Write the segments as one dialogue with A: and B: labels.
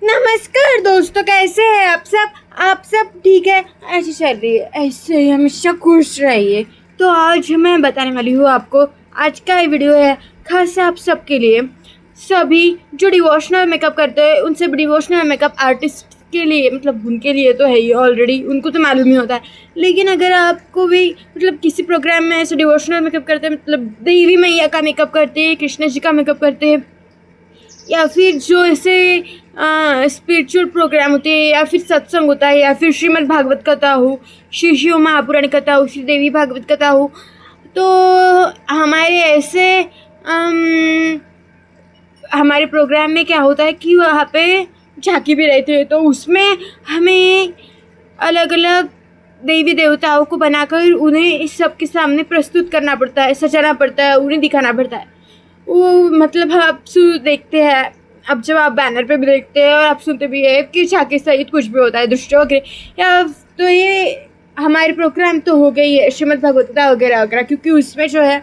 A: नमस्कार दोस्तों, कैसे हैं आप सब ठीक है? ऐसे चल रही है, ऐसे ही हमेशा खुश रहिए। तो आज मैं बताने वाली हूँ आपको, आज का ये वीडियो है खास आप सबके लिए। सभी जो डिवोशनल मेकअप करते हैं, उन सब डिवोशनल मेकअप आर्टिस्ट के लिए, मतलब उनके लिए तो है ही ऑलरेडी, उनको तो मालूम ही होता है। लेकिन अगर आपको भी मतलब किसी प्रोग्राम में ऐसे डिवोशनल मेकअप करते हैं, मतलब देवी मैया का मेकअप करते हैं, कृष्ण जी का मेकअप करते हैं, या फिर जो ऐसे स्पिरिचुअल प्रोग्राम होते हैं, या फिर सत्संग होता है, या फिर श्रीमद् भागवत कथा हो, श्री शिव महापुराण कथा हो, श्री देवी भागवत कथा हो, तो हमारे ऐसे हमारे प्रोग्राम में क्या होता है कि वहाँ पे झांकी भी रहते हैं। तो उसमें हमें अलग अलग देवी देवताओं को बनाकर उन्हें सबके सामने प्रस्तुत करना पड़ता है, सजाना पड़ता है, उन्हें दिखाना पड़ता है। वो मतलब आप देखते हैं, अब जब आप बैनर पे भी देखते हैं और आप सुनते भी हैं कि झांकी सहित कुछ भी होता है, दृश्य वगैरह, या तो ये हमारे प्रोग्राम तो हो गई है श्रीमद् भागवत गीता वगैरह वगैरह, क्योंकि उसमें जो है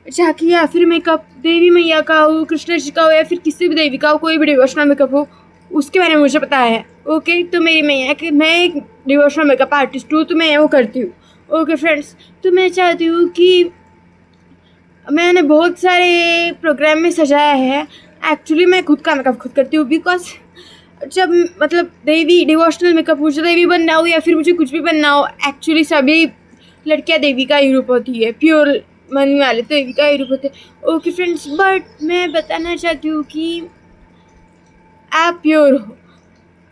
A: झांकी या फिर मेकअप देवी मैया का हो, कृष्ण जी का हो, या फिर किसी भी देवी का हो, कोई भी डिवोशनल मेकअप हो, उसके बारे में मुझे पता है। ओके, तो मेरी मैया कि मैं एक डिवोशनल मेकअप आर्टिस्ट हूँ, तो मैं वो करती हूँ। ओके फ्रेंड्स, तो मैं चाहती हूँ कि मैंने बहुत सारे प्रोग्राम में सजाया है। एक्चुअली मैं खुद का मेकअप खुद करती हूँ, बिकॉज जब मतलब देवी डिवोशनल मेकअप, मुझे देवी बनना हो या फिर मुझे कुछ भी बनना हो, एक्चुअली सभी लड़कियाँ देवी का ही रूप होती है, प्योर मन वाले तो देवी का ही रूप होते हैं। ओके फ्रेंड्स, बट मैं बताना चाहती हूँ कि आप प्योर हो,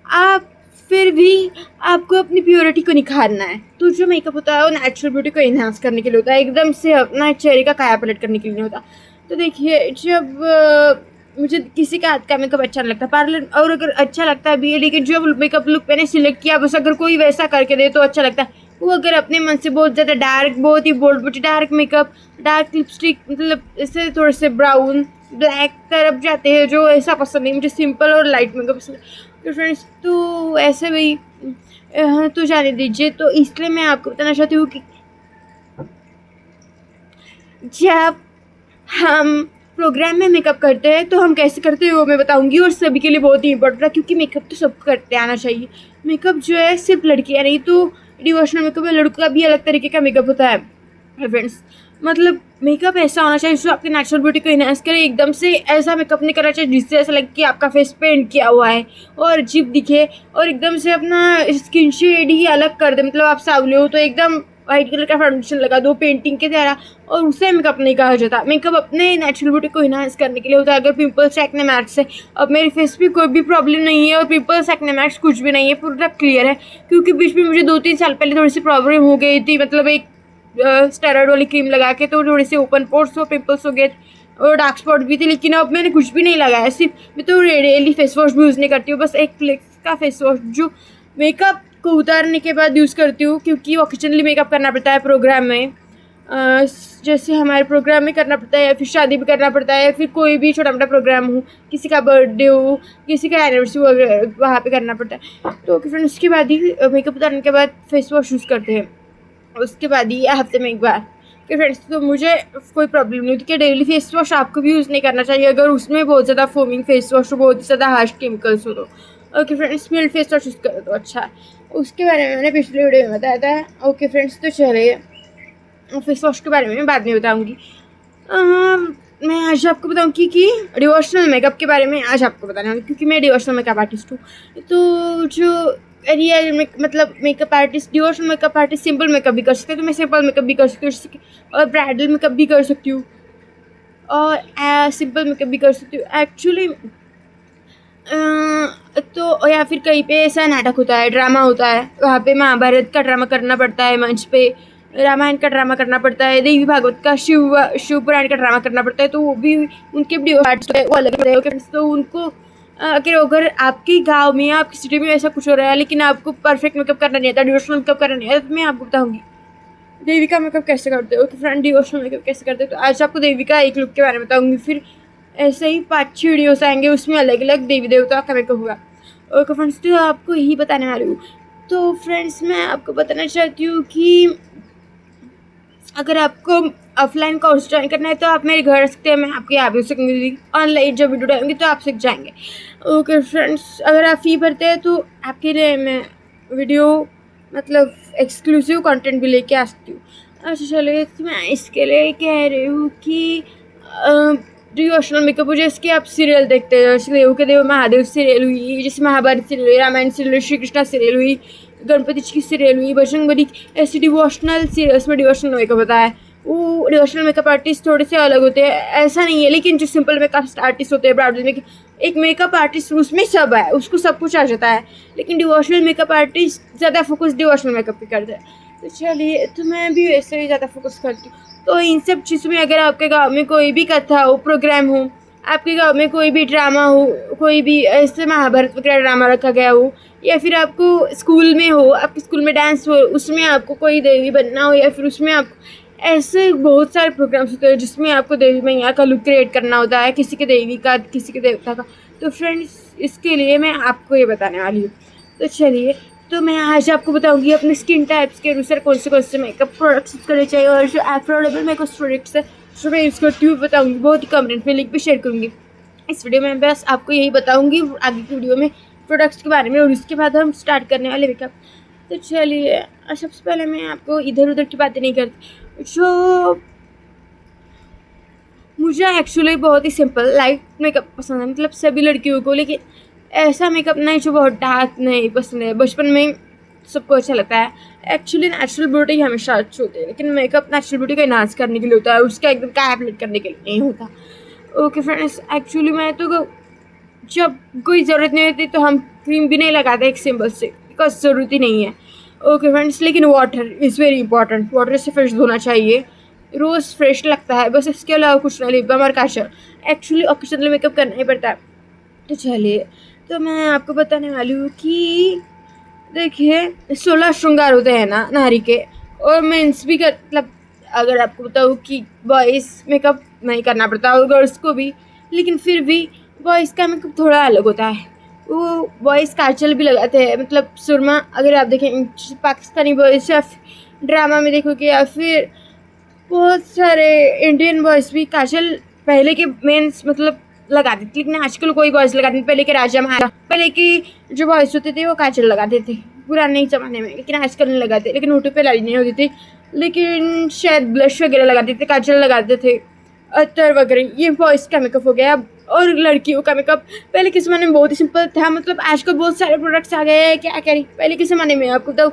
A: आप फिर भी आपको अपनी प्योरिटी को निखारना है। तो जो मेकअप होता है वो नेचुरल ब्यूटी को इन्हांस करने के लिए होता है, एकदम से अपना चेहरे का काया पलट करने के लिए नहीं होता। तो देखिए, जब मुझे किसी का हाथ का मेकअप अच्छा नहीं लगता, पार्लर और अगर अच्छा लगता भी है, लेकिन जो मेकअप लुक मैंने सिलेक्ट किया, बस अगर कोई वैसा करके दे तो अच्छा लगता है। वो अगर अपने मन से बहुत ज़्यादा डार्क, बहुत ही bold dark makeup, dark lipstick, मतलब ऐसे थोड़े से ब्राउन ब्लैक तरफ जाते हैं, जो ऐसा पसंद नहीं, मुझे सिंपल और लाइट मेकअप पसंद है। तो फ्रेंड्स, तो ऐसे भी तो जाने दीजिए। तो इसलिए मैं आपको बताना चाहती हूँ कि जब हम प्रोग्राम में मेकअप करते हैं तो हम कैसे करते हैं वो मैं बताऊंगी, और सभी के लिए बहुत ही इंपॉर्टेंट है, क्योंकि मेकअप तो सबको करते आना चाहिए। मेकअप जो है सिर्फ लड़कियाँ नहीं, तो डिवोशनल मेकअप में लड़कों का भी अलग तरीके का मेकअप होता है फ्रेंड्स। मतलब मेकअप ऐसा होना चाहिए जो आपकी नेचुरल ब्यूटी को इनहेंस करे। एकदम से ऐसा मेकअप नहीं करना चाहिए जिससे ऐसा लगे कि आपका फेस पेंट किया हुआ है और अजीब दिखे, और एकदम से अपना स्किन शेड ही अलग कर दे, मतलब आप सावले हो तो एकदम वाइट कलर का फाउंडेशन लगा दो पेंटिंग के तरह, और उसे मेकअप नहीं कहा जाता। मेकअप अपने नेचुरल ब्यूटी को इनहांस करने के लिए होता है। अगर पिंपल्स एक्ने मार्क्स है, अब मेरे फेस पे कोई भी प्रॉब्लम नहीं है और पिंपल्स एक्ने मार्क्स कुछ भी नहीं है, पूरा क्लियर है, क्योंकि बीच में मुझे 2-3 साल पहले थोड़ी सी प्रॉब्लम हो गई थी, मतलब एक स्टेरॉइड वाली क्रीम लगा के, तो थोड़े से ओपन पोर्स और पिंपल्स हो गए और डार्क स्पॉट भी थे। लेकिन अब मैंने कुछ भी नहीं लगाया, सिर्फ मैं तो डेली फेस वॉश भी यूज़ नहीं करती हूँ, बस एक फ्लेक्स का फेस वॉश जो मेकअप को उतारने के बाद यूज़ करती हूँ, क्योंकि ऑकेजनली मेकअप करना पड़ता है प्रोग्राम में। जैसे हमारे प्रोग्राम में करना पड़ता है, या फिर शादी भी करना पड़ता है, या फिर कोई भी छोटा मोटा प्रोग्राम हो, किसी का बर्थडे हो, किसी का एनिवर्सरी हो, वहाँ पे करना पड़ता है। तो फिर उसके बाद ही मेकअप उतारने के बाद फेस वॉश यूज़ करते हैं, उसके बाद ही हफ्ते में एक बार कि फ्रेंड्स। तो मुझे कोई प्रॉब्लम नहीं होती कि डेली फेस वॉश आपको भी यूज़ नहीं करना चाहिए अगर उसमें बहुत ज़्यादा फोमिंग फेस वॉश हो, बहुत ही ज़्यादा हार्श केमिकल्स हो। तो okay friends, smelled face wash use करो तो अच्छा है, उसके बारे में मैंने पिछले वीडियो में बताया था। ओके फ्रेंड्स, तो चलिए फेस वॉश के बारे में बाद में बताऊँगी। मैं आज आपको बताऊँगी कि डिवोशनल मेकअप के बारे में आज आपको बताने वाली, क्योंकि मैं डिवोशनल मेकअप आर्टिस्ट हूँ। तो जो रियल मतलब makeup artist, devotional makeup artist simple makeup भी कर सकते हैं, तो मैं सिंपल मेकअप भी कर सकती हूँ, और ब्राइडल मेकअप भी कर सकती हूँ, और सिंपल मेकअप भी कर सकती हूँ एक्चुअली। तो या फिर कहीं पे ऐसा नाटक होता है, ड्रामा होता है, वहाँ पे महाभारत का ड्रामा करना पड़ता है, मंच पे रामायण का ड्रामा करना पड़ता है, देवी भागवत का, शिव पुराण का ड्रामा करना पड़ता है, तो वो भी उनके आर्टिस्ट है, वो अलग है। तो उनको अगर आपके गांव में या आपकी सिटी में ऐसा कुछ हो रहा है, लेकिन आपको परफेक्ट मेकअप करना नहीं आता, डिवोशनल मेकअप करना नहीं आता, तो मैं आपको बताऊँगी देवी का मेकअप कैसे करते हो, फ्रेंड डिवोशनल मेकअप कैसे करते हो। तो आज आपको देवी का एक लुक के बारे में बताऊँगी, फिर ऐसे ही 5-6 वीडियोस आएंगे, उसमें अलग अलग देवी देवता का मेकअप होगा। ओके फ्रेंड्स, तो आपको यही बताने वाली हूँ। तो फ्रेंड्स, मैं आपको बताना चाहती हूँ कि अगर आपको ऑफलाइन कोर्स ज्वाइन करना है तो आप मेरे घर आ सकते हैं, मैं आपके यहाँ भी सीखूँगी। ऑनलाइन जब वीडियो डालूँगी तो आप सीख जाएंगे। ओके फ्रेंड्स, अगर आप फ़ी भरते हैं तो आपके लिए मैं वीडियो मतलब एक्सक्लूसिव कंटेंट भी लेके आ सकती हूँ। अच्छा चलिए, तो मैं इसके लिए कह रही हूँ कि डिवोशनल मेकअप हो, जैसे आप सीरियल देखते हैं, जैसे देव के देव महादेव सीरियल हुई, जैसे महाभारत सीरियल हुई, रामायण सीरियल हुई, श्री कृष्णा सीरियल हुई, गणपति जी की सीरियल हुई, बजरंगबली, ऐसी डिवोशनल सीरियल्स में डिवोशनल मेकअप होता है। वो डिवोशनल मेकअप आर्टिस्ट थोड़े से अलग होते हैं, ऐसा नहीं है, लेकिन जो सिंपल मेकअप आर्टिस्ट होते हैं, ब्राइडल मेकअप, एक मेकअप आर्टिस्ट उसमें सब है, उसको सब कुछ आ जाता है, लेकिन डिवोशनल मेकअप आर्टिस्ट ज़्यादा फोकस डिवोशनल मेकअप पे करते हैं। तो चलिए, तो मैं भी वैसे ही ज़्यादा फोकस करती हूँ। तो इन सब चीज़ों में अगर आपके गाँव में कोई भी कथा हो, प्रोग्राम हो, आपके गाँव में कोई भी ड्रामा हो, कोई भी ऐसे महाभारत वगैरह ड्रामा रखा गया हो, या फिर आपको स्कूल में हो, आपके स्कूल में डांस हो, उसमें आपको कोई देवी बनना हो, या फिर उसमें आप ऐसे बहुत सारे प्रोग्राम्स होते हैं जिसमें आपको देवी मैया का लुक क्रिएट करना होता है, किसी के देवी का, किसी के देवता का। तो फ्रेंड्स, इसके लिए मैं आपको ये बताने वाली हूँ। तो चलिए, तो मैं आज आपको बताऊंगी अपने स्किन टाइप्स के अनुसार कौन से मेकअप प्रोडक्ट्स यूज़ करने चाहिए, और जो अफोर्डेबल मेकअप प्रोडक्ट्स है जो मैं यूज़ करती हूँ बताऊँगी, बहुत ही कम रेट में लिंक भी शेयर करूँगी। इस वीडियो में बस आपको यही बताऊँगी, आगे की वीडियो में प्रोडक्ट्स के बारे में, और उसके बाद हम स्टार्ट करने वाले मेकअप। तो चलिए, सबसे पहले मैं आपको इधर उधर की बातें नहीं करती, जो मुझे एक्चुअली बहुत ही सिंपल लाइट मेकअप पसंद है, मतलब सभी लड़कियों को, लेकिन ऐसा मेकअप नहीं जो बहुत डार्क नहीं पसंद है। बचपन में सबको अच्छा लगता है। एक्चुअली नेचुरल ब्यूटी हमेशा अच्छी होती है, लेकिन मेकअप नेचुरल ब्यूटी का इन्हांस करने के लिए होता है, उसका एकदम कैप्लेट करने के लिए नहीं होता। ओके फ्रेंड्स, एक्चुअली मैं तो जब कोई ज़रूरत नहीं होती तो हम क्रीम भी नहीं लगाते एक सिंपल से, बिकॉज ज़रूरत ही नहीं है। ओके फ्रेंड्स, लेकिन water is very important, water से फेस धोना चाहिए, रोज़ फ्रेश लगता है, बस इसके अलावा कुछ नहीं। लिप बाम और काजल एक्चुअली ओकेजनल मेकअप करना ही पड़ता है। तो चलिए, तो मैं आपको बताने वाली हूँ कि देखिए, 16 श्रृंगार होते हैं ना नारी के, और मेंस भी कर, मतलब अगर आपको बताऊँ कि बॉयज़ मेकअप नहीं करना पड़ता, और गर्ल्स को भी, लेकिन फिर भी बॉयज़ का मेकअप थोड़ा अलग होता है। वो बॉयज़ काजल भी लगाते हैं, मतलब सुरमा, अगर आप देखें पाकिस्तानी बॉयज़ या ड्रामा में देखोगे, या फिर बहुत सारे इंडियन बॉयज़ भी काजल पहले के मेंस मतलब लगाते थे, लेकिन आजकल कोई बॉयज़ लगाते नहीं। पहले के राजा महाराजा, पहले के जो बॉयज़ होते थे वो काजल लगाते थे पुराने ज़माने में, लेकिन आजकल नहीं लगाते। लेकिन होठों पे लाली नहीं होती थी, लेकिन शायद ब्लश वगैरह लगाते थे, काजल लगाते थे, अत्तर वगैरह। ये बॉयज़ का मेकअप हो गया। और लड़कियों का मेकअप पहले के ज़माने में बहुत ही सिंपल था, मतलब आजकल बहुत सारे प्रोडक्ट्स आ गए हैं, क्या करें। पहले के ज़माने में आपको बताऊँ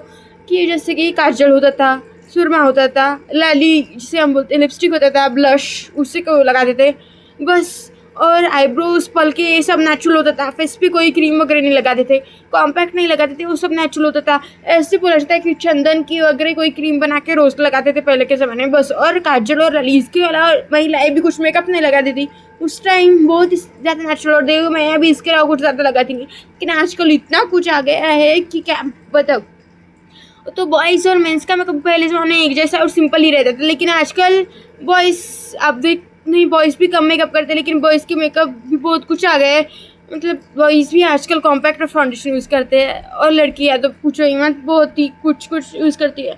A: कि जैसे कि काजल होता था, सुरमा होता था, लाली जिसे हम बोलते हैं, लिपस्टिक होता था, ब्लश उसी को लगाते थे बस, और आईब्रोज पलके ये सब नेचुरल होता था। फेस पे कोई क्रीम वगैरह नहीं लगाते थे, कॉम्पैक्ट नहीं लगाते थे, वो सब नेचुरल होता था। ऐसे बोला जाता है कि चंदन की वगैरह कोई क्रीम बना के रोज लगाते थे पहले के ज़माने में बस, और काजल और लाली, इसके अलावा महिलाएं भी कुछ मेकअप नहीं लगाती थी उस टाइम, बहुत ही ज़्यादा नेचुरल। और देव मैं भी इसके अलावा कुछ ज़्यादा लगाती नहीं, लेकिन आजकल इतना कुछ आ गया है कि क्या बताओ। तो बॉयज़ और मेंस का मेकअप पहले ज़माने एक जैसा और सिंपल ही रहता था, लेकिन आजकल बॉयज़ आप देख नहीं, बॉयज़ भी कम मेकअप करते हैं, लेकिन बॉयज़ के मेकअप भी बहुत कुछ आ गए हैं। मतलब बॉयज़ भी आजकल कॉम्पैक्ट और फाउंडेशन यूज़ करते हैं, और लड़कियाँ तो पूछो ही मत, बहुत ही कुछ यूज़ करती है।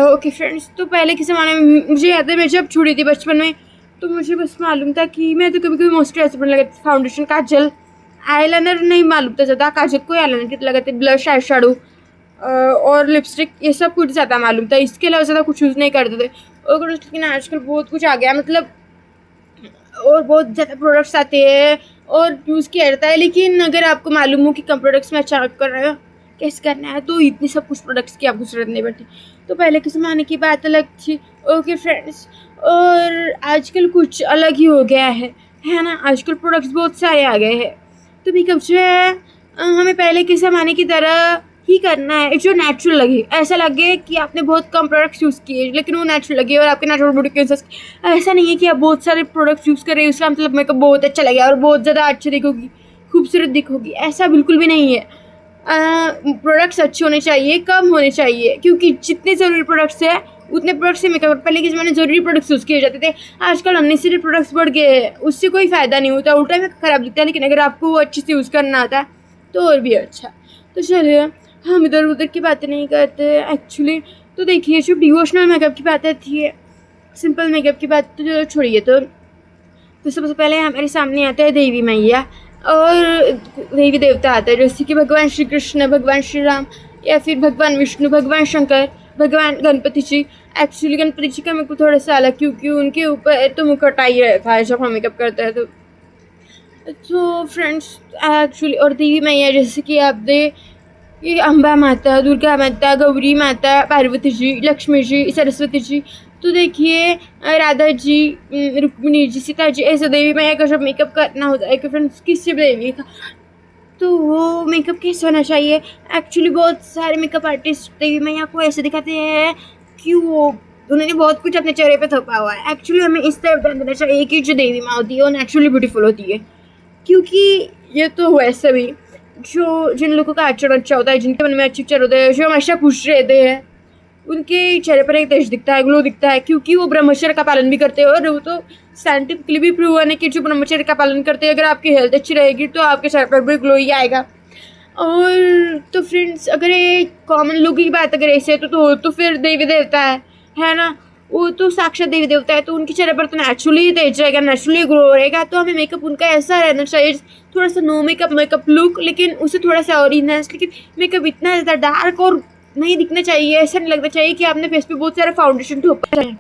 A: ओके फ्रेंड्स, तो पहले के ज़माने में मुझे याद है, मैं जब छोड़ी थी बचपन में, तो मुझे बस मालूम था कि मैं तो कभी कभी मोस्टली ऐसे बनने लगाती, फाउंडेशन, काजल, आईलाइनर नहीं मालूम था ज़्यादा, काजल को आईलाइनर कितना लगाते, ब्लश, आई शेडो और लिपस्टिक, ये सब कुछ ज़्यादा मालूम था। इसके अलावा ज़्यादा कुछ यूज़ नहीं करते थे। और लेकिन आजकल बहुत कुछ आ गया, मतलब और बहुत ज़्यादा प्रोडक्ट्स आते हैं और यूज़ किया जाता है। लेकिन अगर आपको मालूम हो कि कम प्रोडक्ट्स में अच्छा कर रहे हो, कैसे करना है, तो इतने सब कुछ प्रोडक्ट्स की आपको ज़रूरत नहीं पड़ती। तो पहले के ज़माने की बात अलग थी। ओके फ्रेंड्स, और आजकल कुछ अलग ही हो गया है ना। आजकल प्रोडक्ट्स बहुत सारे आ गए हैं, तो मेकअप जो है हमें पहले के ज़माने की तरह ही करना है, जो नेचुरल लगे। ऐसा लगे कि आपने बहुत कम प्रोडक्ट्स यूज़ किए, लेकिन वो नेचुरल लगे और आपके नेचुरल ब्यूटी के साथ। ऐसा नहीं है कि आप बहुत सारे प्रोडक्ट्स यूज़ कर रहे हैं उसका मतलब मेकअप बहुत अच्छा लगे और बहुत ज़्यादा अच्छी दिखोगी, खूबसूरत दिखोगी, ऐसा बिल्कुल भी नहीं है। प्रोडक्ट्स अच्छे होने चाहिए, कम होने चाहिए, क्योंकि जितने ज़रूरी प्रोडक्ट्स हैं उतने प्रोडक्ट्स से मेकअप। पहले के ज़माने ज़रूरी प्रोडक्ट्स यूज़ किए जाते थे, आजकल अननेसेसरी प्रोडक्ट्स बढ़ गए हैं, उससे कोई फ़ायदा नहीं होता, उल्टा में ख़राब दिखता है। लेकिन अगर आपको वो अच्छे से यूज़ करना आता है तो और भी अच्छा। तो चलिए, हम इधर उधर की बातें नहीं करते। एक्चुअली तो देखिए, जो डिवोशनल मेकअप की बात आती है, सिंपल मेकअप की बात तो छोड़िए, तो सबसे पहले हमारे सामने आता है देवी मैया और देवी देवता आता है, जैसे कि भगवान श्री कृष्ण, भगवान श्री राम, या फिर भगवान विष्णु, भगवान शंकर, भगवान गणपति जी। एक्चुअली गणपति जी का मेरे को थोड़ा सा अलग, क्योंकि उनके ऊपर तो मुकुट ही रहता है जब हम मेकअप करते हैं। तो फ्रेंड्स, एक्चुअली और देवी मैया जैसे कि आप ये अम्बा माता, दुर्गा माता, गौरी माता, पार्वती जी, लक्ष्मी जी, सरस्वती जी। तो देखिए, राधा जी, रुक्मिणी जी, सीता जी, ऐसे देवी मैया का जब मेकअप करना होता है कि फ्रेंड्स किसी भी देवी का, तो वो मेकअप कैसा होना चाहिए। एक्चुअली बहुत सारे मेकअप आर्टिस्ट देवी मैया को ऐसे दिखाते हैं कि वो उन्होंने बहुत कुछ अपने चेहरे पे थोपा हुआ है। एक्चुअली हमें इस तरह ध्यान देना चाहिए कि जो देवी माँ होती है वो नेचुरली ब्यूटीफुल होती है, क्योंकि ये तो वैसे भी जो जिन लोगों का आचरण अच्छा होता है, जिनके मन में अच्छे विचार होते हैं, जो हमेशा खुश रहते हैं, उनके चेहरे पर एक तेज दिखता है, ग्लो दिखता है, क्योंकि वो ब्रह्मचर्य का पालन भी करते हैं। और वो तो साइंटिफिकली भी प्रूव है कि जो ब्रह्मचर्य का पालन करते हैं, अगर आपकी हेल्थ अच्छी रहेगी तो आपके चेहरे पर भी ग्लो ही आएगा। और तो फ्रेंड्स, अगर ये कॉमन लोगों की बात अगर ऐसे है तो फिर देवी देवता है ना, वो तो साक्षात देवी देवता है, तो उनके चेहरे पर तो नेचुरली तेज रहेगा, नेचुरली ग्लो रहेगा। तो हमें मेकअप उनका ऐसा रहना चाहिए, थोड़ा सा नो मेकअप लुक, लेकिन उसे थोड़ा सा और इनहेंस, लेकिन मेकअप इतना ज़्यादा डार्क और नहीं दिखना चाहिए, ऐसा नहीं लगना चाहिए कि आपने फेस पे बहुत सारा फाउंडेशन ठोका है।